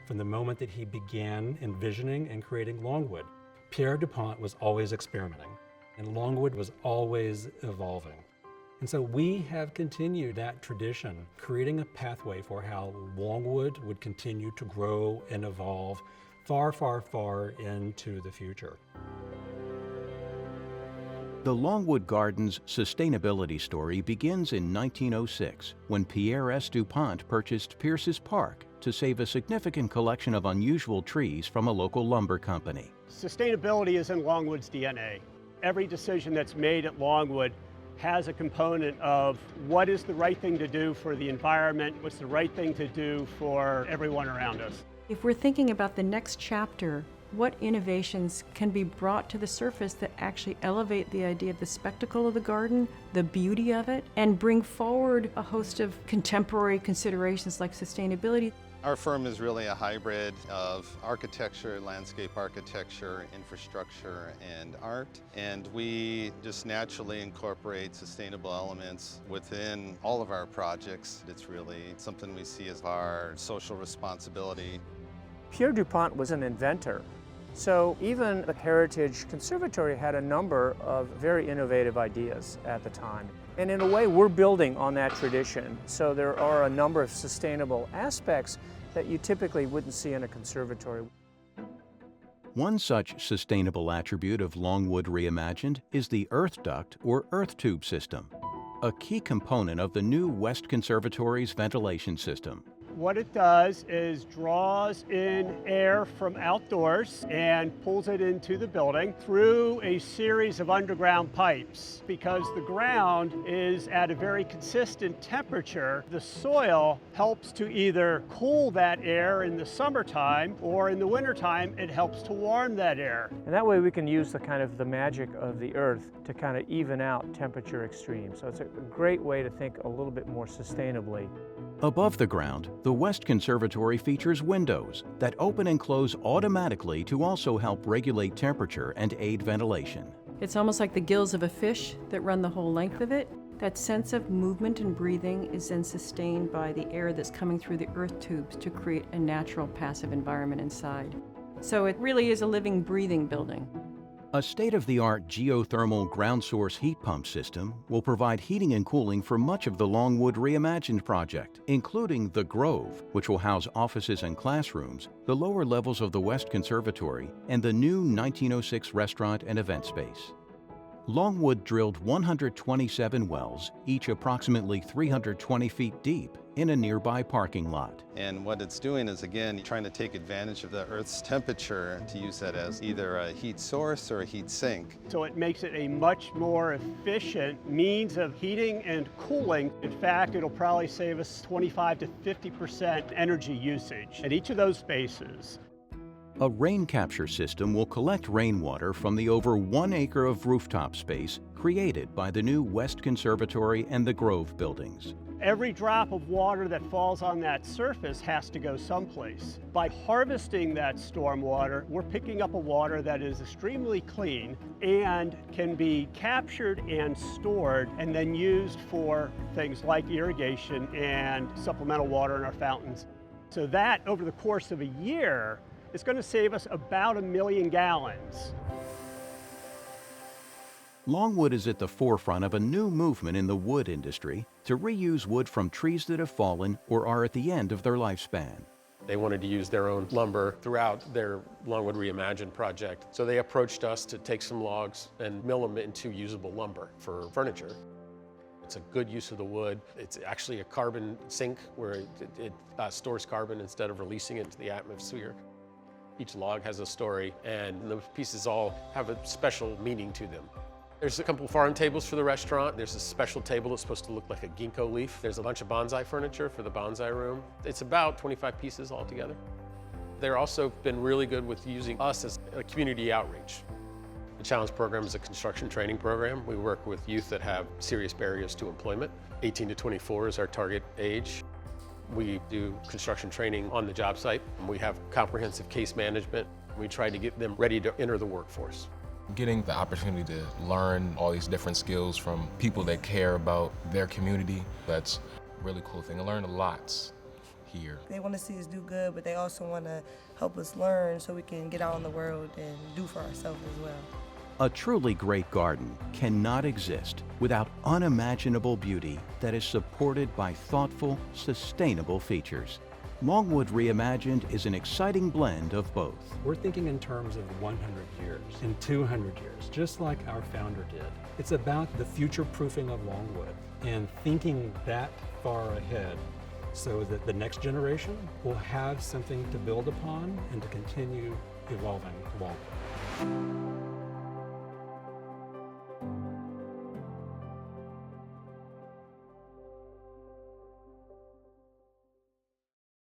From the moment that he began envisioning and creating Longwood, Pierre DuPont was always experimenting, and Longwood was always evolving. And so we have continued that tradition, creating a pathway for how Longwood would continue to grow and evolve far, far, far into the future. The Longwood Gardens sustainability story begins in 1906 when Pierre S. DuPont purchased Pierce's Park to save a significant collection of unusual trees from a local lumber company. Sustainability is in Longwood's DNA. Every decision that's made at Longwood has a component of what is the right thing to do for the environment, what's the right thing to do for everyone around us. If we're thinking about the next chapter, what innovations can be brought to the surface that actually elevate the idea of the spectacle of the garden, the beauty of it, and bring forward a host of contemporary considerations like sustainability? Our firm is really a hybrid of architecture, landscape architecture, infrastructure, and art. And we just naturally incorporate sustainable elements within all of our projects. It's really something we see as our social responsibility. Pierre DuPont was an inventor. So even the Heritage Conservatory had a number of very innovative ideas at the time. And in a way, we're building on that tradition. So there are a number of sustainable aspects that you typically wouldn't see in a conservatory. One such sustainable attribute of Longwood Reimagined is the earth duct or earth tube system, a key component of the new West Conservatory's ventilation system. What it does is draws in air from outdoors and pulls it into the building through a series of underground pipes. Because the ground is at a very consistent temperature, the soil helps to either cool that air in the summertime, or in the wintertime, it helps to warm that air. And that way we can use the magic of the earth to kind of even out temperature extremes. So it's a great way to think a little bit more sustainably. Above the ground, the West Conservatory features windows that open and close automatically to also help regulate temperature and aid ventilation. It's almost like the gills of a fish that run the whole length of it. That sense of movement and breathing is then sustained by the air that's coming through the earth tubes to create a natural passive environment inside. So it really is a living, breathing building. A state-of-the-art geothermal ground source heat pump system will provide heating and cooling for much of the Longwood Reimagined project, including the Grove, which will house offices and classrooms, the lower levels of the West Conservatory, and the new 1906 restaurant and event space. Longwood drilled 127 wells, each approximately 320 feet deep, in a nearby parking lot. And what it's doing is, again, trying to take advantage of the Earth's temperature to use that as either a heat source or a heat sink. So it makes it a much more efficient means of heating and cooling. In fact, it'll probably save us 25 to 50% energy usage at each of those spaces. A rain capture system will collect rainwater from the over 1 acre of rooftop space created by the new West Conservatory and the Grove buildings. Every drop of water that falls on that surface has to go someplace. By harvesting that storm water, we're picking up a water that is extremely clean and can be captured and stored and then used for things like irrigation and supplemental water in our fountains. So that, over the course of a year, is going to save us about 1 million gallons. Longwood is at the forefront of a new movement in the wood industry to reuse wood from trees that have fallen or are at the end of their lifespan. They wanted to use their own lumber throughout their Longwood Reimagined project, so they approached us to take some logs and mill them into usable lumber for furniture. It's a good use of the wood. It's actually a carbon sink where it stores carbon instead of releasing it into the atmosphere. Each log has a story, and the pieces all have a special meaning to them. There's a couple farm tables for the restaurant. There's a special table that's supposed to look like a ginkgo leaf. There's a bunch of bonsai furniture for the bonsai room. It's about 25 pieces altogether. They're also been really good with using us as a community outreach. The Challenge program is a construction training program. We work with youth that have serious barriers to employment. 18 to 24 is our target age. We do construction training on the job site. We have comprehensive case management. We try to get them ready to enter the workforce. Getting the opportunity to learn all these different skills from people that care about their community, that's a really cool thing. I learned a lot here. They want to see us do good, but they also want to help us learn so we can get out in the world and do for ourselves as well. A truly great garden cannot exist without unimaginable beauty that is supported by thoughtful, sustainable features. Longwood Reimagined is an exciting blend of both. We're thinking in terms of 100 years and 200 years, just like our founder did. It's about the future-proofing of Longwood and thinking that far ahead so that the next generation will have something to build upon and to continue evolving Longwood.